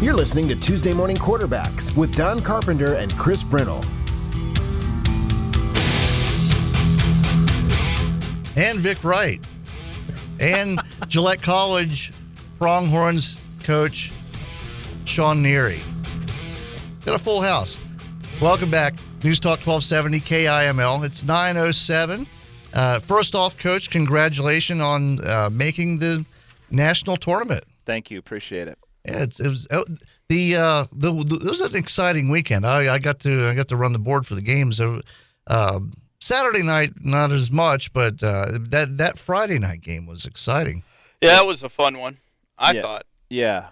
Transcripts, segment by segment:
You're listening to Tuesday Morning Quarterbacks with Don Carpenter and Chris Brennell. And Vic Wright. And Gillette College Pronghorns coach Sean Neary. Got a full house. Welcome back. News Talk 1270 KIML. It's 9:07. First off, Coach, congratulations on making the national tournament. Thank you. Appreciate it. Yeah, it was an exciting weekend. I got to run the board for the games. Saturday night, not as much, but that Friday night game was exciting. Yeah, that was a fun one. I thought. Yeah,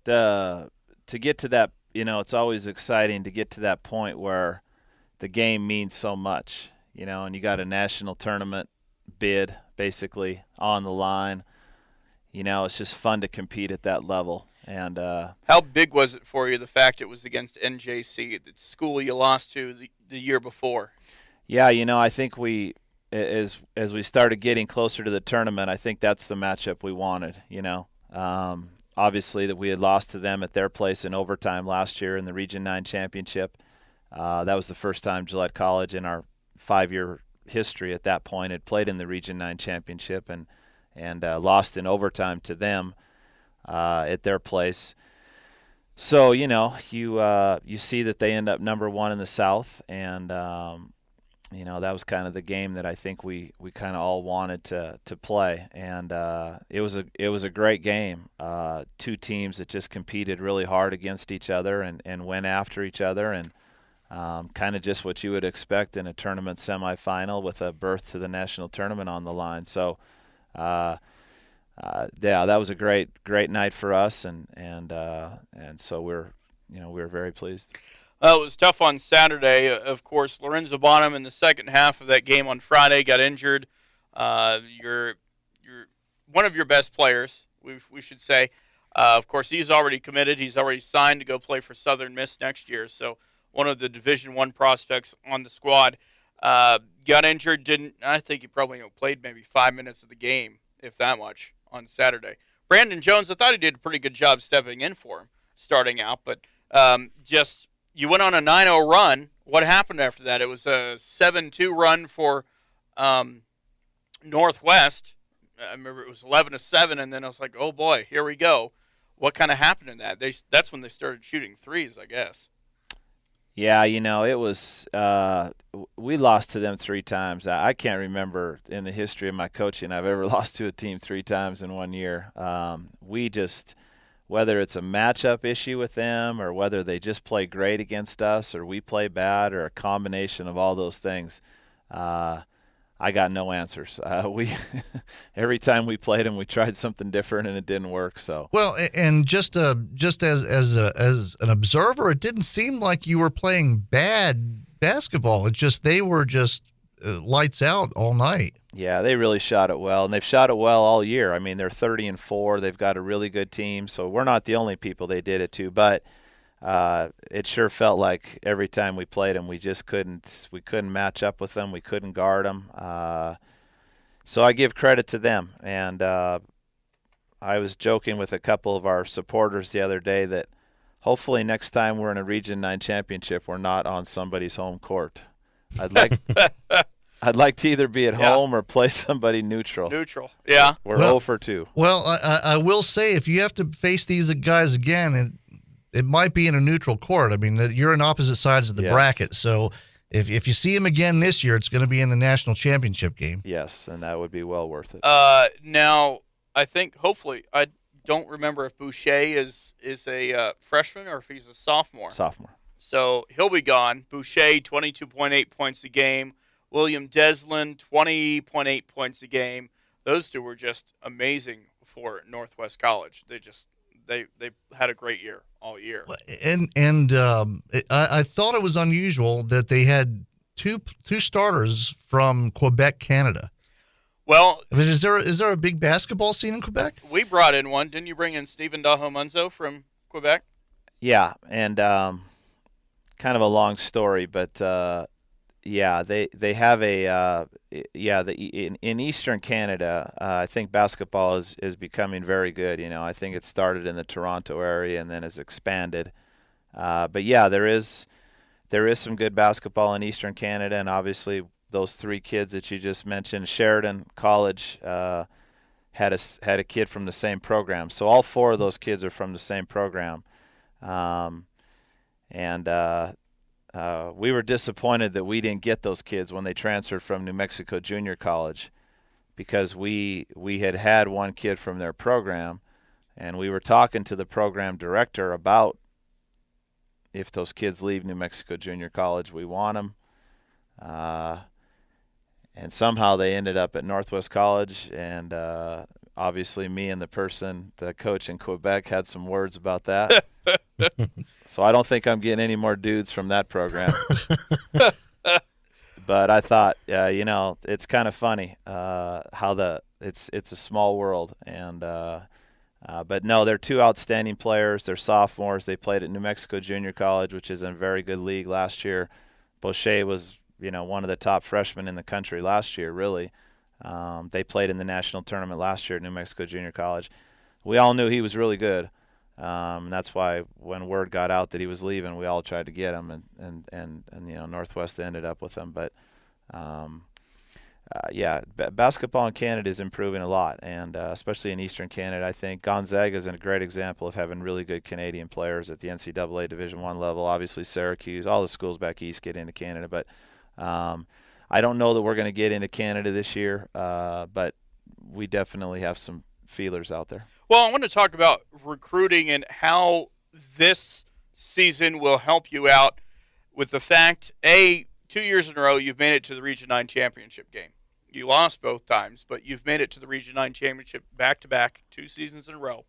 to get to that, it's always exciting to get to that point where the game means so much, and you got a national tournament bid basically on the line. It's just fun to compete at that level. And how big was it for you, the fact it was against NJC, the school you lost to the year before? Yeah, I think as we started getting closer to the tournament, I think that's the matchup we wanted, Obviously that we had lost to them at their place in overtime last year in the Region 9 championship. That was the first time Gillette College in our 5-year history at that point had played in the Region 9 championship and lost in overtime to them at their place. So, you see that they end up number 1 in the South, and that was kind of the game that I think we kind of all wanted to play, and it was a great game. Two teams that just competed really hard against each other and went after each other, and kind of just what you would expect in a tournament semifinal with a berth to the national tournament on the line. So, that was a great night for us, and so we're very pleased. It was tough on Saturday. Of course, Lorenzo Bonham in the second half of that game on Friday got injured. You're one of your best players, we should say. Of course, he's already committed. He's already signed to go play for Southern Miss next year. So one of the Division I prospects on the squad got injured. I think he probably played maybe 5 minutes of the game, if that much, on Saturday. Brandon Jones, I thought he did a pretty good job stepping in for him starting out, but you went on a 9-0 run. What happened after that? It was a 7-2 run for Northwest. I remember it was 11-7, and then I was like, oh, boy, here we go. What kind of happened in that? That's when they started shooting threes, I guess. Yeah, it was we lost to them 3 times. I can't remember in the history of my coaching I've ever lost to a team 3 times in 1 year. We just – whether it's a matchup issue with them or whether they just play great against us or we play bad or a combination of all those things, I got no answers. We every time we played them, we tried something different and it didn't work. So well, and just as an observer, it didn't seem like you were playing bad basketball. It's just they were just lights out all night. Yeah, they really shot it well, and they've shot it well all year. I mean, they're 30-4. They've got a really good team, so we're not the only people they did it to. But it sure felt like every time we played them, we just couldn't match up with them. We couldn't guard them. So I give credit to them. And I was joking with a couple of our supporters the other day that hopefully next time we're in a Region 9 championship, we're not on somebody's home court. I'd like to either be at home or play somebody neutral. Yeah. We're 0 for 2. Well, I will say if you have to face these guys again, it might be in a neutral court. I mean, you're on opposite sides of the bracket, so if you see them again this year, it's going to be in the national championship game. Yes, and that would be well worth it. Now, I think hopefully I don't remember if Boucher is a freshman or if he's a sophomore. Sophomore. So he'll be gone. Boucher, 22.8 points a game. William Deslin, 20.8 points a game. Those two were just amazing for Northwest College. They had a great year all year. And I thought it was unusual that they had two starters from Quebec, Canada. Well, I mean, is there a big basketball scene in Quebec? We brought in one. Didn't you bring in Stephen Dahomunzo from Quebec? Yeah, and kind of a long story, but Yeah, they have in Eastern Canada, I think basketball is becoming very good. I think it started in the Toronto area and then has expanded. But yeah, there is some good basketball in Eastern Canada, and obviously those 3 kids that you just mentioned, Sheridan College had a kid from the same program. So all 4 of those kids are from the same program, we were disappointed that we didn't get those kids when they transferred from New Mexico Junior College, because we had one kid from their program, and we were talking to the program director about if those kids leave New Mexico Junior College, we want them. And somehow they ended up at Northwest College, and obviously me and the coach in Quebec had some words about that. So I don't think I'm getting any more dudes from that program. But I thought, it's kind of funny how it's a small world, and but no, they're 2 outstanding players. They're sophomores. They played at New Mexico Junior College, which is a very good league last year. Boucher was, one of the top freshmen in the country last year, really. They played in the national tournament last year at New Mexico Junior College. We all knew he was really good. That's why when word got out that he was leaving, we all tried to get him, and Northwest ended up with him. But basketball in Canada is improving a lot, and especially in Eastern Canada. I think Gonzaga is a great example of having really good Canadian players at the NCAA Division I level. Obviously, Syracuse, all the schools back east get into Canada, but I don't know that we're going to get into Canada this year, but we definitely have some feelers out there. Well, I want to talk about recruiting and how this season will help you out with the fact, 2 years in a row you've made it to the Region 9 championship game. You lost both times, but you've made it to the Region 9 championship back-to-back, 2 seasons in a row.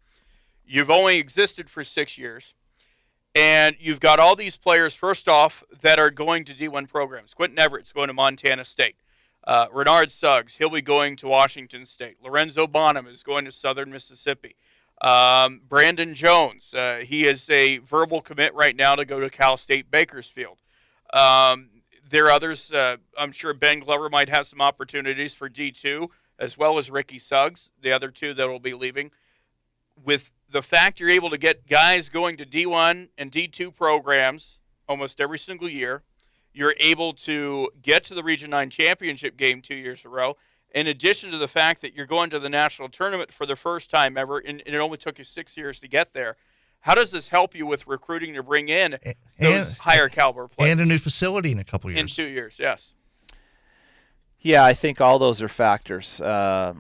You've only existed for 6 years, and you've got all these players, first off, that are going to D1 programs. Quentin Everett's going to Montana State. Renard Suggs, he'll be going to Washington State. Lorenzo Bonham is going to Southern Mississippi. Brandon Jones, he is a verbal commit right now to go to Cal State Bakersfield. There are others. I'm sure Ben Glover might have some opportunities for D2, as well as Ricky Suggs, the other 2 that will be leaving. With the fact you're able to get guys going to D1 and D2 programs almost every single year, you're able to get to the Region 9 championship game 2 years in a row, in addition to the fact that you're going to the national tournament for the first time ever, and it only took you 6 years to get there. How does this help you with recruiting to bring in those higher caliber players? And a new facility in a couple years. In 2 years, yes. Yeah, I think all those are factors. The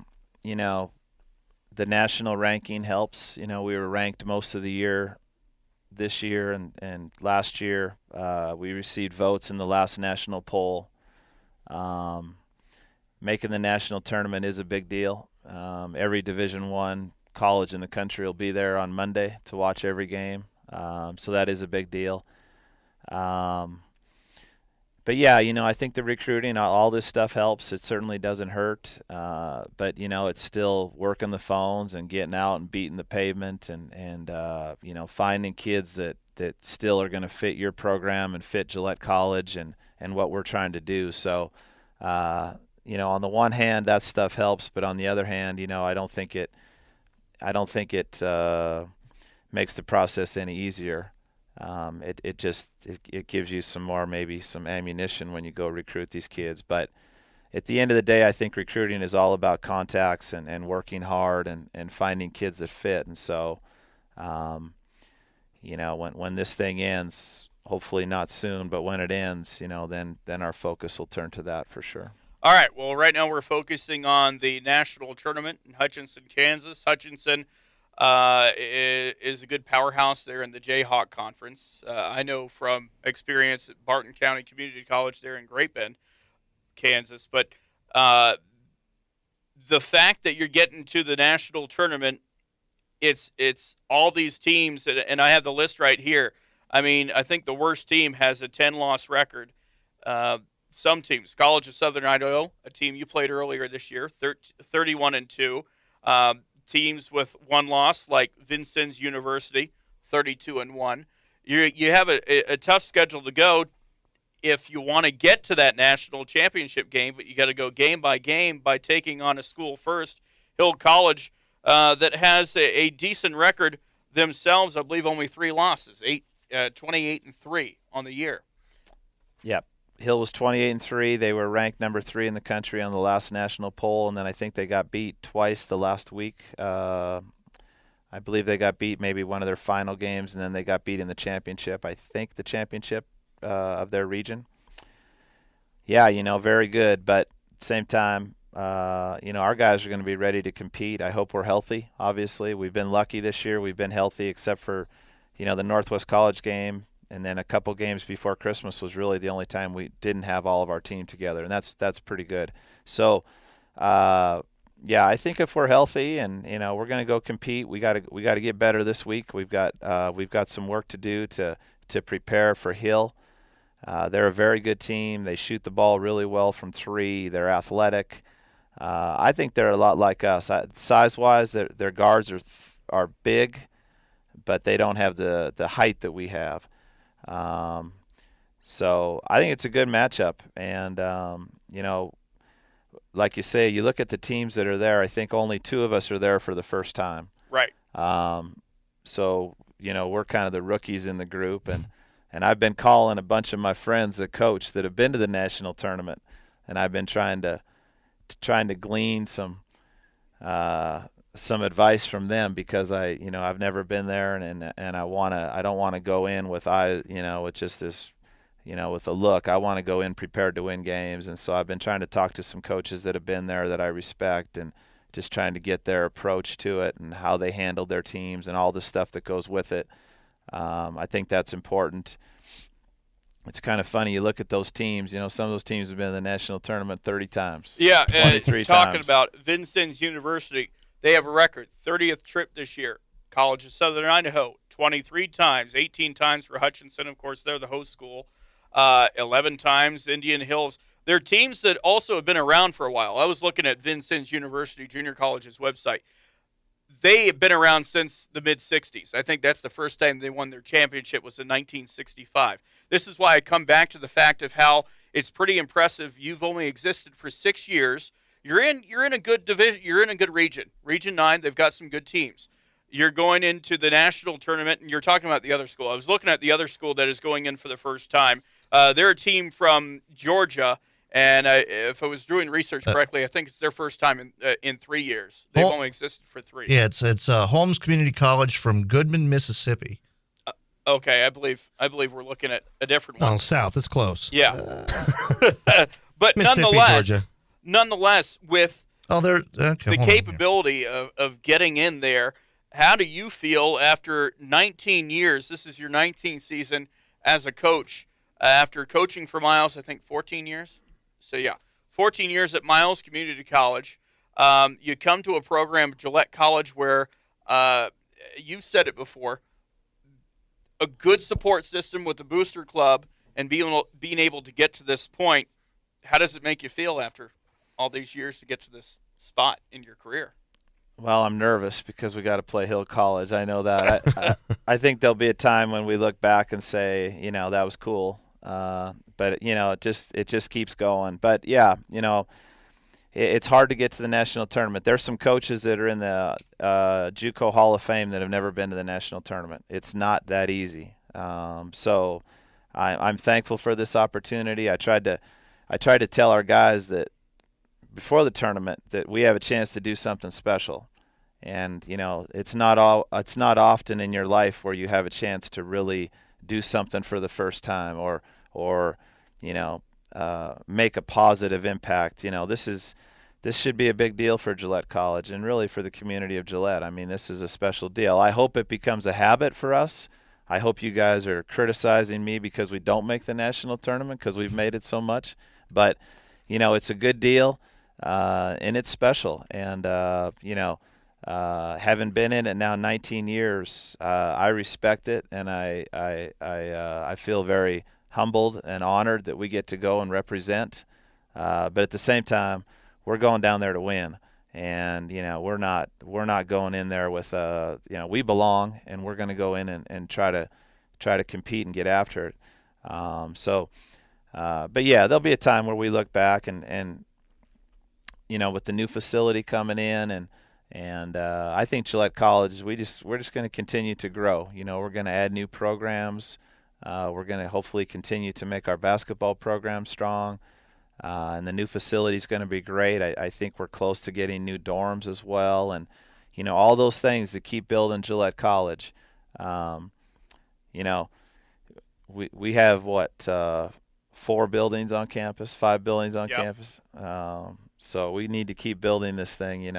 national ranking helps. We were ranked most of the year this year, and last year we received votes in the last national poll. Making the national tournament is a big deal. Every Division I college in the country will be there on Monday to watch every game, so that is a big deal. But yeah, I think the recruiting, all this stuff helps. It certainly doesn't hurt, but it's still working the phones and getting out and beating the pavement, and finding kids that still are going to fit your program and fit Gillette College and what we're trying to do. So on the one hand, that stuff helps, but on the other hand, I don't think it makes the process any easier. It gives you some ammunition when you go recruit these kids. But at the end of the day, I think recruiting is all about contacts and working hard and finding kids that fit. And so, when this thing ends, hopefully not soon, but when it ends, then our focus will turn to that for sure. All right. Well, right now we're focusing on the national tournament in Hutchinson, Kansas. Hutchinson is a good powerhouse there in the Jayhawk Conference. I know from experience at Barton County Community College there in Great Bend, Kansas. But the fact that you're getting to the national tournament, it's all these teams, and I have the list right here. I mean, I think the worst team has a 10-loss record. Some teams, College of Southern Idaho, a team you played earlier this year, 31-2. Teams with 1 loss like Vincennes University, 32-1. You have a tough schedule to go. if you want to get to that national championship game, but you got to go game by game by taking on a school first, Hill College, that has a decent record themselves. I believe only 3 losses, 28-3 on the year. Yep. Hill was 28-3. They were ranked number 3 in the country on the last national poll, and then I think they got beat twice the last week. I believe they got beat maybe one of their final games, and then they got beat in the championship. I think the championship of their region. Yeah, very good. But at the same time, our guys are going to be ready to compete. I hope we're healthy, obviously. We've been lucky this year. We've been healthy except for, the Northwest College game. And then a couple games before Christmas was really the only time we didn't have all of our team together. And that's pretty good. So, I think if we're healthy and we're going to go compete, we got to get better this week. We've got some work to do to prepare for Hill. They're a very good team. They shoot the ball really well from 3. They're athletic. I think they're a lot like us. Size-wise, their guards are big, but they don't have the height that we have. So I think it's a good matchup. And like you say, you look at the teams that are there, I think only 2 of us are there for the first time. Right. So, we're kind of the rookies in the group. And I've been calling a bunch of my friends that coach that have been to the national tournament. And I've been trying to glean some advice from them because I've never been there and I don't want to go in with with just this with a look. I want to go in prepared to win games, and so I've been trying to talk to some coaches that have been there that I respect and just trying to get their approach to it and how they handled their teams and all the stuff that goes with it. I think that's important. It's kind of funny. You look at those teams. Some of those teams have been in the national tournament 30 times. Yeah, 23 talking times. about Vincennes University, they have a record 30th trip this year. College of Southern Idaho 23 times, 18 times for Hutchinson. Of course, they're the host school. 11 times Indian Hills. They're teams that also have been around for a while. I was looking at Vincennes University Junior College's website. They have been around since the mid-'60s. I think that's the first time they won their championship was in 1965. This is why I come back to the fact of how it's pretty impressive. You've only existed for 6 years. You're in a good division. You're in a good region. Region 9, they've got some good teams. You're going into the national tournament, and you're talking about the other school. I was looking at the other school that is going in for the first time. They're a team from Georgia, and if I was doing research correctly, I think it's their first time in 3 years. They've only existed for 3. Yeah, it's Holmes Community College from Goodman, Mississippi. Okay, I believe we're looking at a different one. Oh, south. It's close. Yeah. But nonetheless, with the capability of getting in there, how do you feel after 19 years? This is your 19th season as a coach. After coaching for Miles, I think 14 years. So, 14 years at Miles Community College. You come to a program, Gillette College, where you've said it before, a good support system with the booster club and being able to get to this point. How does it make you feel after all these years to get to this spot in your career? Well, I'm nervous because we got to play Hill College. I know that. I think there'll be a time when we look back and say, that was cool. But it just keeps going. But it's hard to get to the national tournament. There's some coaches that are in the JUCO Hall of Fame that have never been to the national tournament. It's not that easy. So I'm thankful for this opportunity. I tried to tell our guys that before the tournament that we have a chance to do something special. And it's not often in your life where you have a chance to really do something for the first time or make a positive impact. This should be a big deal for Gillette College and really for the community of Gillette. I mean, this is a special deal. I hope it becomes a habit for us. I hope you guys are criticizing me because we don't make the national tournament because we've made it so much. But it's a good deal and it's special. And having been in it now 19 years, I respect it, and I feel very humbled and honored that we get to go and represent. But at the same time, we're going down there to win, and we're not going in there with we belong, and we're going to go in and try to compete and get after it. So But yeah, there'll be a time where we look back and with the new facility coming in and I think Gillette College, we're just going to continue to grow. We're going to add new programs. We're going to hopefully continue to make our basketball program strong. And the new facility is going to be great. I think we're close to getting new dorms as well. And, all those things to keep building Gillette College. We have, 4 buildings on campus, 5 buildings on campus. So we need to keep building this thing,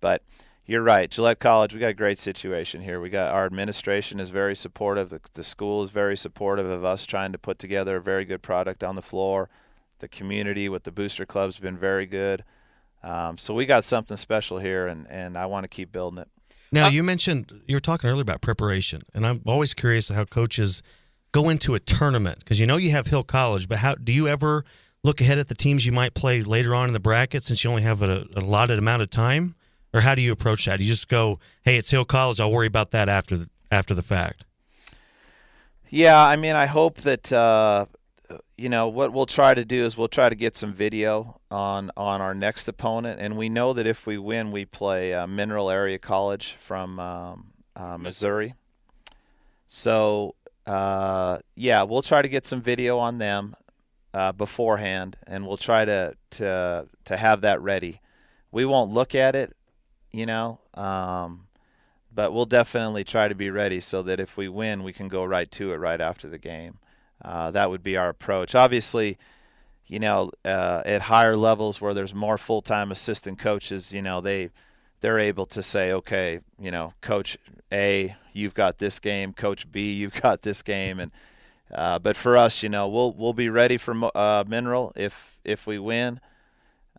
but you're right. Gillette College, we got a great situation here. Our administration is very supportive. The school is very supportive of us trying to put together a very good product on the floor. The community with the booster clubs have been very good. So we got something special here, and I want to keep building it. Now, you were talking earlier about preparation, and I'm always curious how coaches go into a tournament because you have Hill College, but how do you ever look ahead at the teams you might play later on in the bracket since you only have a allotted amount of time? Or how do you approach that? You just go, hey, it's Hill College. I'll worry about that after the fact. Yeah, I hope that what we'll try to do is we'll try to get some video on our next opponent, and we know that if we win, we play Mineral Area College from Missouri. So we'll try to get some video on them beforehand, and we'll try to have that ready. We won't look at it. But we'll definitely try to be ready so that if we win, we can go right to it right after the game. That would be our approach. Obviously, at higher levels where there's more full-time assistant coaches, they're able to say, okay, Coach A, you've got this game. Coach B, you've got this game. And but for us, we'll be ready for Mineral if we win.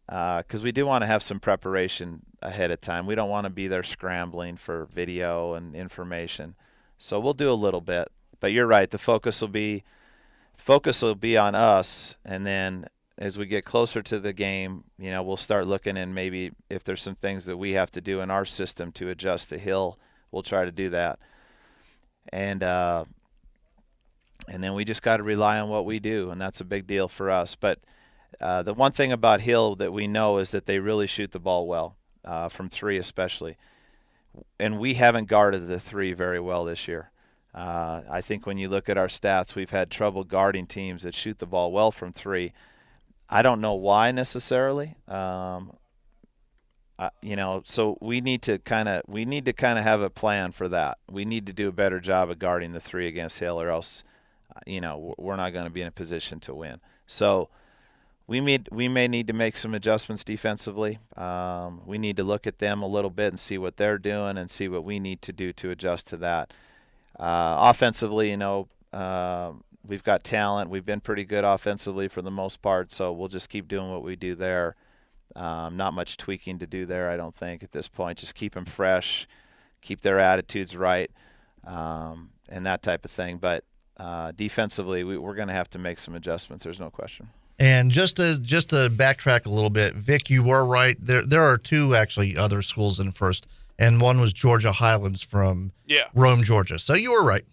Because we do want to have some preparation ahead of time. We don't want to be there scrambling for video and information. So we'll do a little bit. But you're right. The focus will be on us. And then as we get closer to the game, we'll start looking and maybe if there's some things that we have to do in our system to adjust to Hill, we'll try to do that. And then we just got to rely on what we do, and that's a big deal for us. But the one thing about Hill that we know is that they really shoot the ball well, from 3 especially. And we haven't guarded the 3 very well this year. I think when you look at our stats, we've had trouble guarding teams that shoot the ball well from 3. I don't know why necessarily. So we need to kind of have a plan for that. We need to do a better job of guarding the 3 against Hill, or else, we're not going to be in a position to win. So we may need to make some adjustments defensively. We need to look at them a little bit and see what they're doing and see what we need to do to adjust to that. Offensively, we've got talent. We've been pretty good offensively for the most part, so we'll just keep doing what we do there. Not much tweaking to do there, I don't think, at this point. Just keep them fresh, keep their attitudes right, and that type of thing. But defensively, we're going to have to make some adjustments. There's no question. And just to backtrack a little bit, Vic, you were right. There are 2 actually other schools in first, and one was Georgia Highlands from Rome, Georgia. So you were right.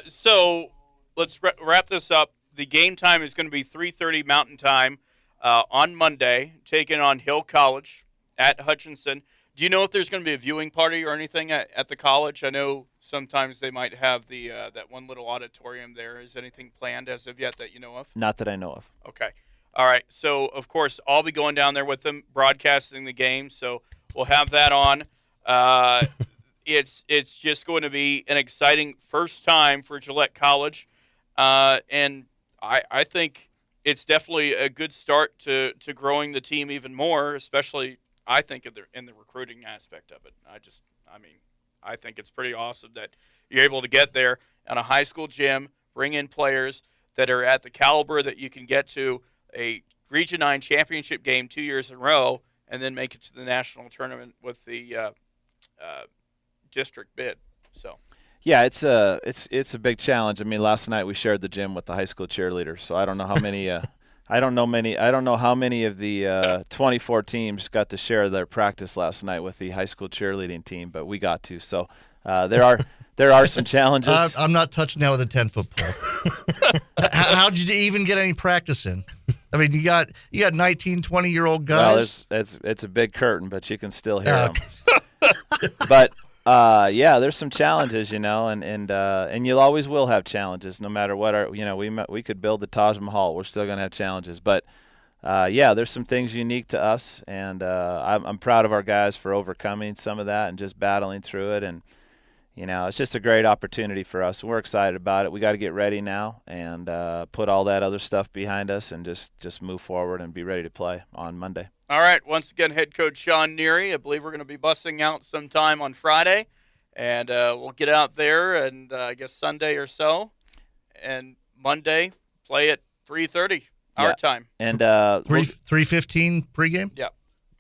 So let's wrap this up. The game time is going to be 3:30 Mountain Time on Monday, taking on Hill College at Hutchinson. Do you know if there's going to be a viewing party or anything at the college? I know sometimes they might have the that one little auditorium there. Is anything planned as of yet that you know of? Not that I know of. Okay. All right. So, of course, I'll be going down there with them, broadcasting the game. So we'll have that on. It's just going to be an exciting first time for Gillette College. And I think it's definitely a good start to growing the team even more, especially – I think in the recruiting aspect of it. I think it's pretty awesome that you're able to get there on a high school gym, bring in players that are at the caliber that you can get to a Region 9 championship game 2 years in a row, and then make it to the national tournament with the district bid. So. Yeah, it's a big challenge. Last night we shared the gym with the high school cheerleaders, so I don't know how many. I don't know how many of the 24 teams got to share their practice last night with the high school cheerleading team, but we got to. So there there are some challenges. I'm not touching that with a 10-foot pole. How'd you even get any practice in? I mean, you got 19, 20-year-old guys. Well, it's a big curtain, but you can still hear them. But yeah, there's some challenges, and you'll always will have challenges, no matter what. We could build the Taj Mahal, we're still going to have challenges. But yeah, there's some things unique to us, and I'm proud of our guys for overcoming some of that and just battling through it. And it's just a great opportunity for us. We're excited about it. We got to get ready now and put all that other stuff behind us and just move forward and be ready to play on Monday. All right. Once again, head coach Sean Neary. I believe we're going to be busing out sometime on Friday, and we'll get out there and I guess Sunday or so, and Monday play at 3:30 our time. And 3:15 pregame. Yeah.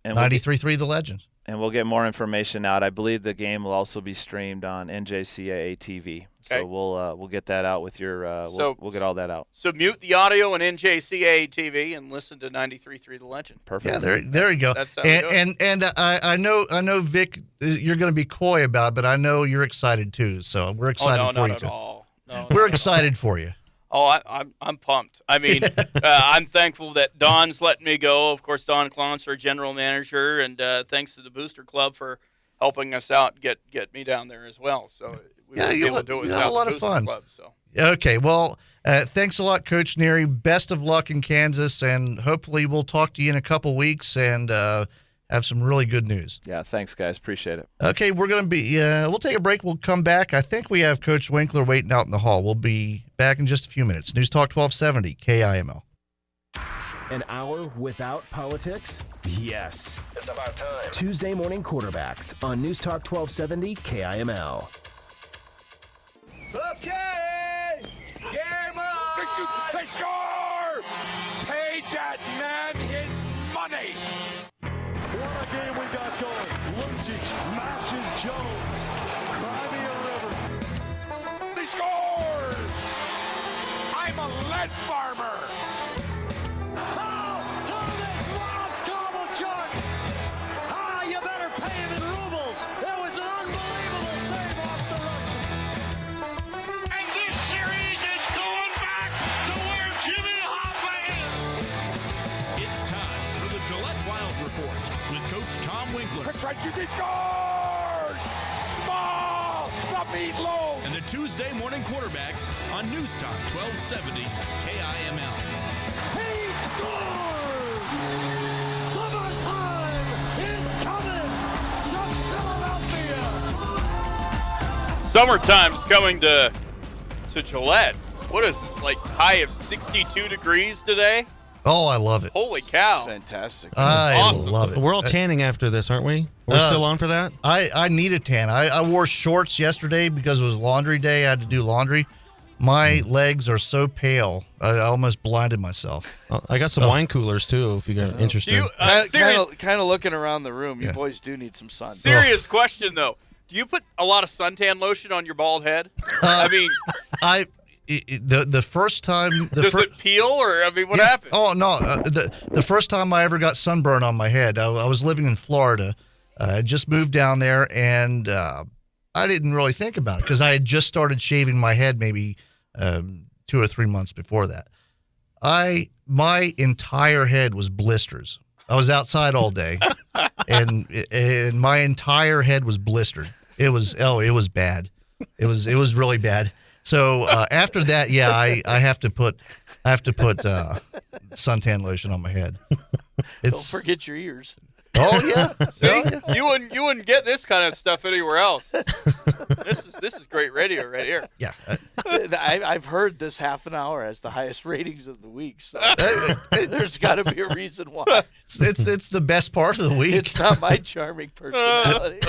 And 93.3 The Legends. And we'll get more information out. I believe the game will also be streamed on NJCAA TV. So Okay. we'll get that out with your. We'll get all that out. So mute the audio on NJCAA TV and listen to 93.3 The Legend. Perfect. Yeah, there you go. That's how it goes. And I know Vic, you're going to be coy about it, but I know you're excited too. So we're excited for you not too. at all. No, We're excited for you. Oh, I'm pumped. I mean, I'm thankful that Don's letting me go. Of course, Don Clounce, our general manager, and thanks to the Booster Club for helping us out, get me down there as well. So we wouldn't be able to do it without a lot the of Booster fun. Club. So Okay, well, thanks a lot, Coach Neary. Best of luck in Kansas, and hopefully we'll talk to you in a couple weeks and have some really good news. Yeah. Thanks, guys. Appreciate it. Okay, we're going to be we'll take a break. We'll come back. I think we have Coach Winkler waiting out in the hall. We'll be back in just a few minutes. News Talk 1270, KIML. An hour without politics? Yes. It's about time. Tuesday morning quarterbacks on News Talk 1270 KIML. Okay! Game on! They score! Pay that man his money! What a game we got going. Lucic mashes Jones. Crimea River. He scores! I'm a lead farmer! Oh, Thomas Ross Kovalchuk! Ah, you better pay him in rubles! It was an unbelievable save off the Russian. And this series is going back to where Jimmy Hoffa is! It's time for the Gillette Wild Report with Coach Tom Winkler Patricia, he scores! Ball! The meatloaf! and the Tuesday morning quarterbacks on News Talk 1270 KIML. He scores! Summertime is coming to Philadelphia! summertime's coming to Gillette. What is this, like high of 62 degrees today? Oh, I love it. Holy cow. Fantastic. I Awesome. love it. We're all tanning after this, aren't we? We're still on for that? I need a tan. I wore shorts yesterday because it was laundry day. I had to do laundry. My legs are so pale, I almost blinded myself. I got some wine coolers, too, if you got interested. Do you, Kind of looking around the room. You Yeah. boys do need some sun. serious question, though. Do you put a lot of suntan lotion on your bald head? I mean, The first time does it peel, or I mean, what happened? Oh no! The first time I ever got sunburn on my head, I was living in Florida. I just moved down there, and I didn't really think about it because I had just started shaving my head maybe 2 or 3 months before that. My entire head was blisters. I was outside all day, and my entire head was blistered. It was bad. It was really bad. So after that, yeah, I have to put suntan lotion on my head. Don't forget your ears. Oh yeah. See, you wouldn't get this kind of stuff anywhere else. This is great radio right here. Yeah. I've heard this half an hour as the highest ratings of the week, so there's got to be a reason why. It's the best part of the week. It's not my charming personality.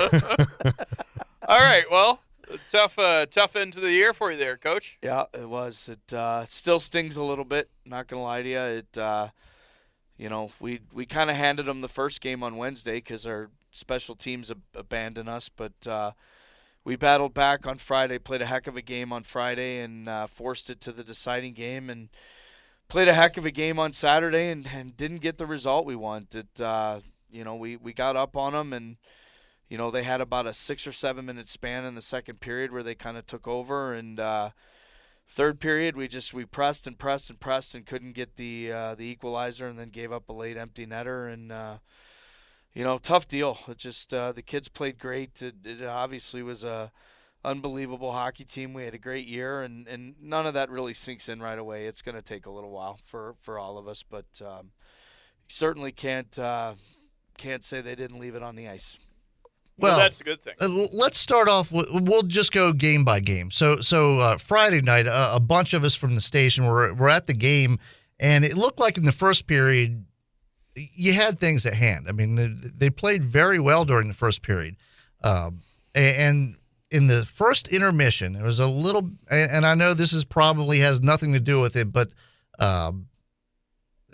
All right, well, tough end to the year for you there, Coach. Yeah, it was. It still stings a little bit. Not gonna lie to you. It, we kind of handed them the first game on Wednesday because our special teams abandoned us, but we battled back on Friday. Played a heck of a game on Friday and forced it to the deciding game, and played a heck of a game on Saturday and didn't get the result we wanted. We got up on them and. they had about a 6 or 7 minute span in the second period where they kind of took over, and third period we pressed and pressed and pressed and couldn't get the equalizer, and then gave up a late empty netter, and tough deal. It just the kids played great. It obviously was a unbelievable hockey team. We had a great year, and none of that really sinks in right away. It's going to take a little while for all of us, but certainly can't say they didn't leave it on the ice. Well, that's a good thing. Let's start off we'll just go game by game. So Friday night, a bunch of us from the station were at the game, and it looked like in the first period you had things at hand. I mean, they played very well during the first period. And in the first intermission, it was a little, and I know this probably has nothing to do with it, but there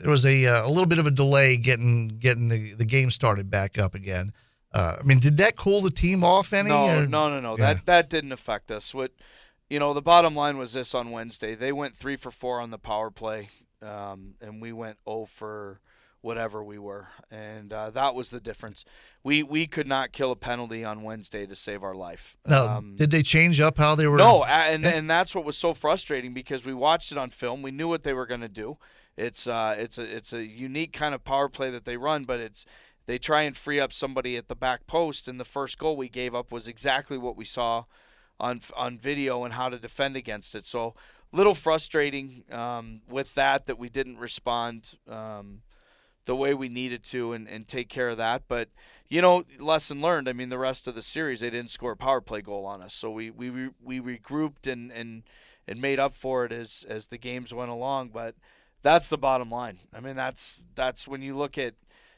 was a little bit of a delay getting the game started back up again. I mean, did that cool the team off any? No. Yeah. That didn't affect us. The bottom line was this: on Wednesday, they went 3 for 4 on the power play, and we went 0 for whatever we were, and that was the difference. We could not kill a penalty on Wednesday to save our life. Now, did they change up how they were? No, and that's what was so frustrating, because we watched it on film. We knew what they were going to do. It's a unique kind of power play that they run, but they try and free up somebody at the back post, and the first goal we gave up was exactly what we saw on video and how to defend against it. So little frustrating with that we didn't respond the way we needed to and take care of that. But, lesson learned. I mean, the rest of the series, they didn't score a power play goal on us. So we regrouped and made up for it as the games went along. But that's the bottom line. I mean, that's when you look at,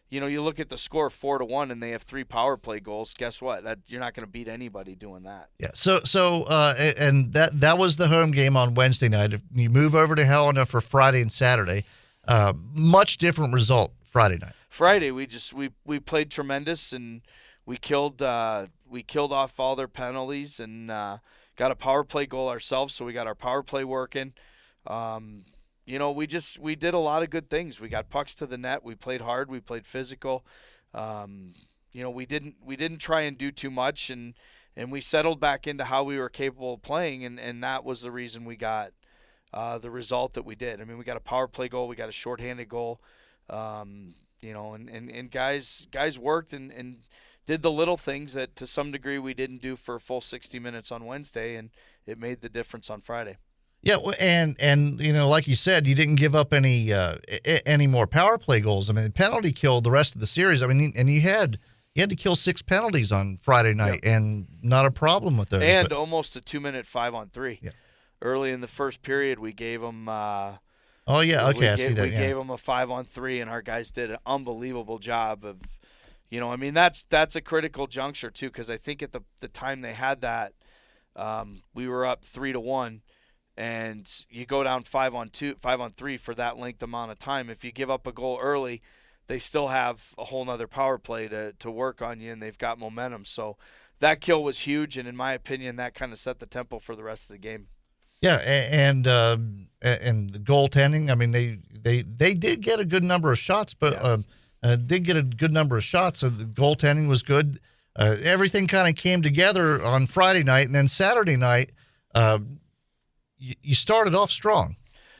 you look at the score 4-1 and they have 3 power play goals. Guess what? You're not going to beat anybody doing that. Yeah. So and that was the home game on Wednesday night. If you move over to Helena for Friday and Saturday, much different result Friday night. Friday, we played tremendous, and we killed off all their penalties, and got a power play goal ourselves. So we got our power play working. We did a lot of good things. We got pucks to the net. We played hard. We played physical. We didn't try and do too much, and we settled back into how we were capable of playing, and that was the reason we got the result that we did. I mean, we got a power play goal. We got a shorthanded goal. And guys worked and did the little things that to some degree we didn't do for a full 60 minutes on Wednesday, and it made the difference on Friday. Yeah, and like you said, you didn't give up any more power play goals. I mean, the penalty killed the rest of the series. I mean, and you had to kill 6 penalties on Friday night, and not a problem with those. And almost a 2-minute 5-on-3. Yeah. Early in the first period, we gave them. Oh yeah, okay, I see that. We gave them a 5-on-3, and our guys did an unbelievable job of. I mean, that's a critical juncture too, because I think at the time they had that, we were up 3-1. And you go down 5-on-3 for that length amount of time. If you give up a goal early, they still have a whole nother power play to work on you, and they've got momentum. So that kill was huge, and in my opinion, that kind of set the tempo for the rest of the game. Yeah, and the goaltending. I mean, they did get a good number of shots, but did get a good number of shots. So the goaltending was good. Everything kind of came together on Friday night, and then Saturday night. You started off strong.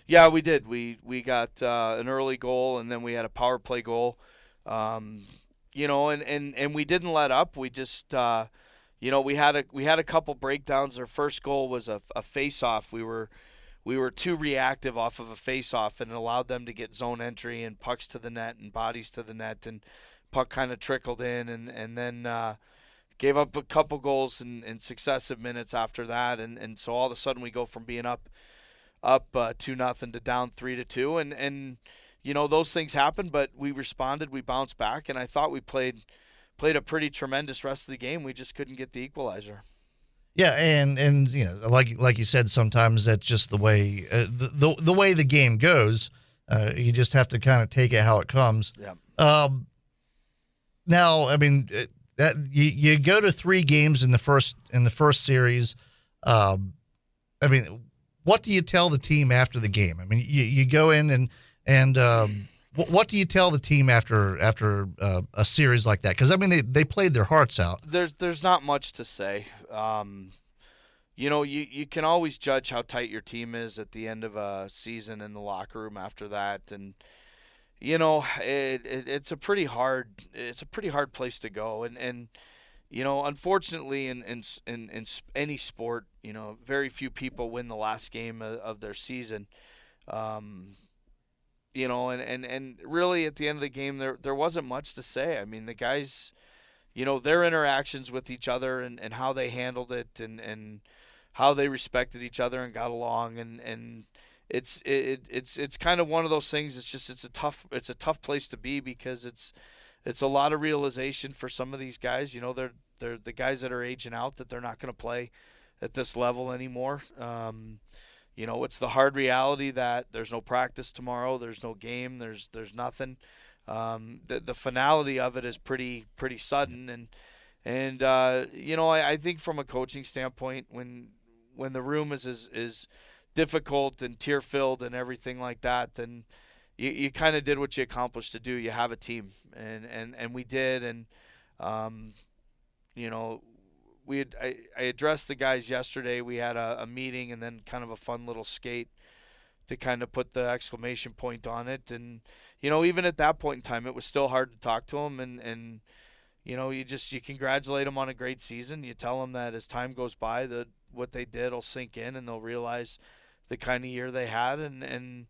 Yeah, we did. We got an early goal, and then we had a power play goal. And we didn't let up. We just we had a couple breakdowns. Our first goal was a face-off. We were too reactive off of a face-off, and it allowed them to get zone entry and pucks to the net and bodies to the net, and puck kind of trickled in, and then gave up a couple goals in successive minutes after that, and so all of a sudden we go from being up 2-0 to down 3-2, and those things happen, but we responded, we bounced back, and I thought we played a pretty tremendous rest of the game. We just couldn't get the equalizer. Yeah, and like you said, sometimes that's just the way the way the game goes. You just have to kind of take it how it comes. Yeah. Now, I mean. That you go to 3 games in the first series. I mean, what do you tell the team after the game? I mean, you go in and What do you tell the team after a series like that? Because I mean, they played their hearts out. There's not much to say. You can always judge how tight your team is at the end of a season in the locker room after that, and it's a pretty hard place to go, and unfortunately in any sport, very few people win the last game of their season. And really at the end of the game there wasn't much to say. I mean, the guys, their interactions with each other and how they handled it and how they respected each other and got along, and it's kind of one of those things. It's a tough place to be, because it's a lot of realization for some of these guys. They're the guys that are aging out, that they're not going to play at this level anymore. It's the hard reality that there's no practice tomorrow, there's no game, there's nothing. The finality of it is pretty sudden, and I think from a coaching standpoint, when the room is difficult and tear-filled and everything like that, then you kind of did what you accomplished to do. You have a team, and we did, and I addressed the guys yesterday. We had a meeting and then kind of a fun little skate to kind of put the exclamation point on it, and even at that point in time, it was still hard to talk to them, and you congratulate them on a great season. You tell them that as time goes by, that what they did will sink in, and they'll realize the kind of year they had, and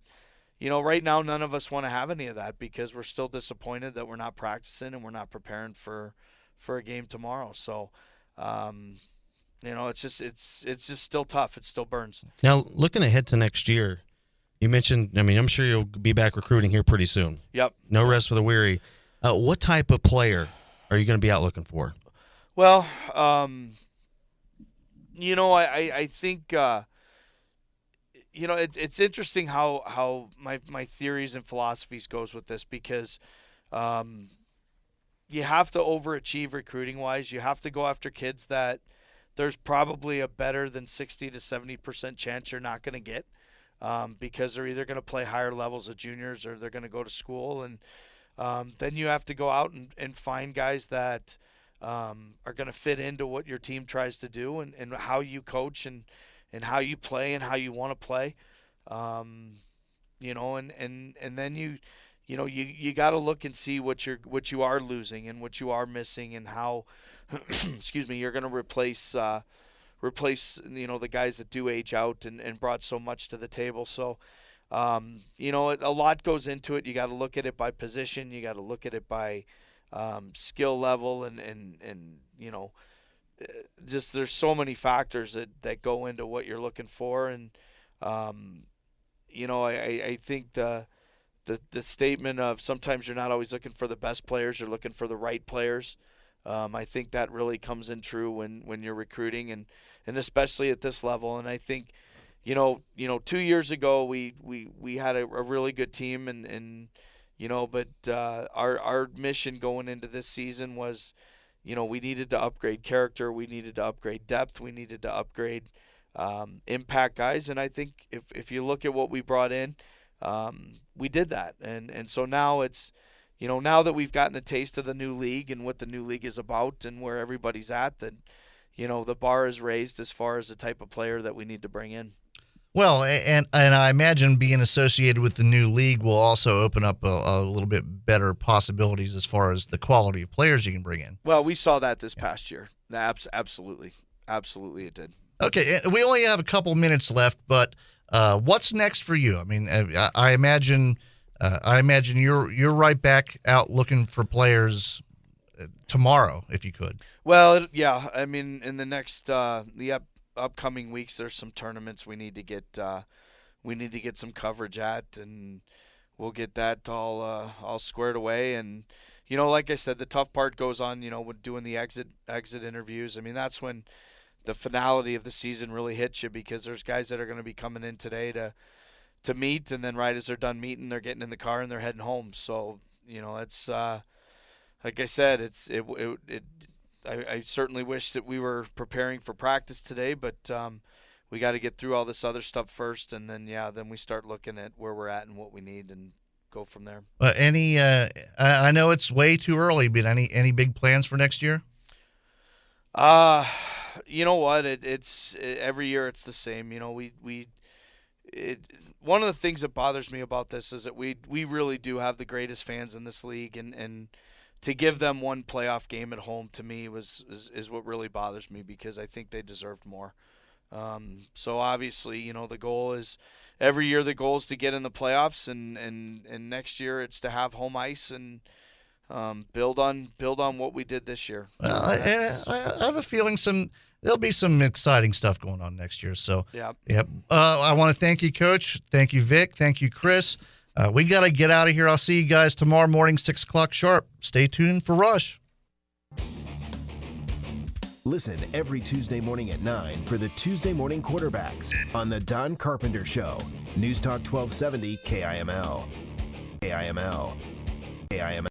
right now none of us want to have any of that, because we're still disappointed that we're not practicing and we're not preparing for a game tomorrow. So it's just still tough. It still burns. Now, looking ahead to next year, you mentioned, I'm sure you'll be back recruiting here pretty soon. Yep. No rest for the weary. What type of player are you going to be out looking for? Well, I think it's interesting how my theories and philosophies goes with this, because you have to overachieve recruiting wise. You have to go after kids that there's probably a better than 60 to 70% chance you're not going to get, because they're either going to play higher levels of juniors or they're going to go to school, and then you have to go out and find guys that are going to fit into what your team tries to do, and how you coach and how you play and how you want to play. And then you got to look and see what you are losing and what you are missing, and how you're going to replace the guys that do age out and brought so much to the table. So a lot goes into it. You got to look at it by position. You got to look at it by skill level, and just there's so many factors that go into what you're looking for. And I think the statement of sometimes you're not always looking for the best players, you're looking for the right players. I think that really comes in true when you're recruiting, and especially at this level. And I think 2 years ago we had a really good team, but our mission going into this season was, we needed to upgrade character, we needed to upgrade depth, we needed to upgrade impact guys. And I think if you look at what we brought in, we did that. And so now it's, now that we've gotten a taste of the new league and what the new league is about and where everybody's at, that, the bar is raised as far as the type of player that we need to bring in. Well, and I imagine being associated with the new league will also open up a little bit better possibilities as far as the quality of players you can bring in. Well, we saw that this past year. Absolutely it did. Okay, we only have a couple minutes left, but what's next for you? I mean, I imagine you're right back out looking for players tomorrow, if you could. Well, yeah. I mean, in the next upcoming weeks, there's some tournaments we need to get some coverage at, and we'll get that all squared away. And like I said, the tough part goes on, with doing the exit interviews. I mean, that's when the finality of the season really hits you, because there's guys that are going to be coming in today to meet, and then right as they're done meeting, they're getting in the car and they're heading home. So it's like I said, I certainly wish that we were preparing for practice today, but we got to get through all this other stuff first, and then we start looking at where we're at and what we need. And go from there. I know it's way too early, but any big plans for next year? You know what? It's every year it's the same. You know, one of the things that bothers me about this is that we really do have the greatest fans in this league, and to give them one playoff game at home to me is what really bothers me, because I think they deserved more. So obviously, you know, the goal is every year the goal is to get in the playoffs, and next year it's to have home ice and build on what we did this year. Well, I have a feeling there'll be some exciting stuff going on next year. So yep. I want to thank you, Coach. Thank you, Vic. Thank you, Chris. We got to get out of here. I'll see you guys tomorrow morning, 6 o'clock sharp. Stay tuned for Rush. Listen every Tuesday morning at 9 for the Tuesday Morning Quarterbacks on the Don Carpenter Show. News Talk 1270 KIML. KIML. KIML.